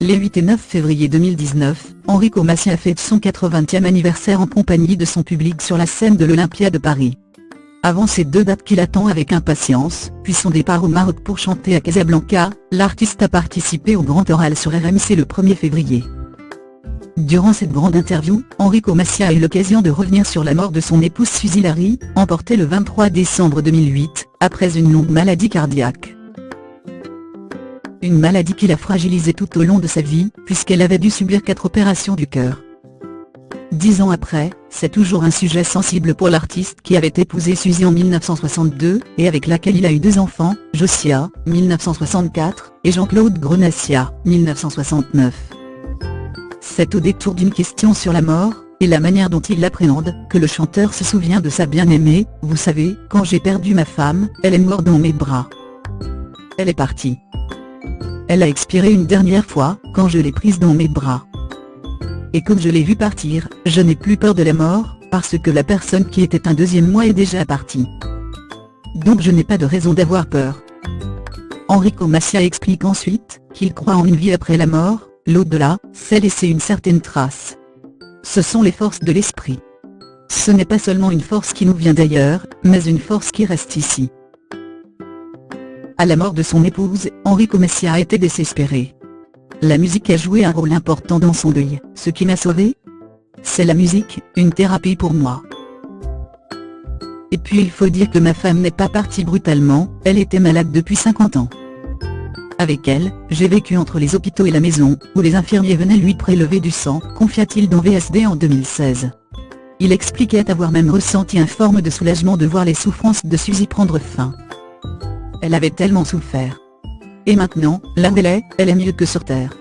Les 8 et 9 février 2019, Enrico Macias fête son 80e anniversaire en compagnie de son public sur la scène de l'Olympia de Paris. Avant ces deux dates qu'il attend avec impatience, puis son départ au Maroc pour chanter à Casablanca, l'artiste a participé au Grand Oral sur RMC le 1er février. Durant cette grande interview, Enrico Macias a eu l'occasion de revenir sur la mort de son épouse Suzy Larry, emportée le 23 décembre 2008, après une longue maladie cardiaque. Une maladie qui l'a fragilisée tout au long de sa vie, puisqu'elle avait dû subir 4 opérations du cœur. 10 ans après, c'est toujours un sujet sensible pour l'artiste qui avait épousé Suzy en 1962, et avec laquelle il a eu 2 enfants, Josiah, 1964, et Jean-Claude Grenassia, 1969. C'est au détour d'une question sur la mort, et la manière dont il l'appréhende, que le chanteur se souvient de sa bien-aimée. « Vous savez, quand j'ai perdu ma femme, elle est morte dans mes bras. Elle est partie. Elle a expiré une dernière fois, quand je l'ai prise dans mes bras. Et comme je l'ai vue partir, je n'ai plus peur de la mort, parce que la personne qui était un deuxième moi est déjà partie. Donc je n'ai pas de raison d'avoir peur. » Enrico Macias explique ensuite qu'il croit en une vie après la mort, l'au-delà, c'est laisser une certaine trace. Ce sont les forces de l'esprit. Ce n'est pas seulement une force qui nous vient d'ailleurs, mais une force qui reste ici. À la mort de son épouse, Enrico Macias a été désespéré. La musique a joué un rôle important dans son deuil. Ce qui m'a sauvé? C'est la musique, une thérapie pour moi. Et puis il faut dire que ma femme n'est pas partie brutalement, elle était malade depuis 50 ans. Avec elle, j'ai vécu entre les hôpitaux et la maison, où les infirmiers venaient lui prélever du sang, confia-t-il dans VSD en 2016. Il expliquait avoir même ressenti une forme de soulagement de voir les souffrances de Suzy prendre fin. Elle avait tellement souffert. Et maintenant, là où elle est mieux que sur terre.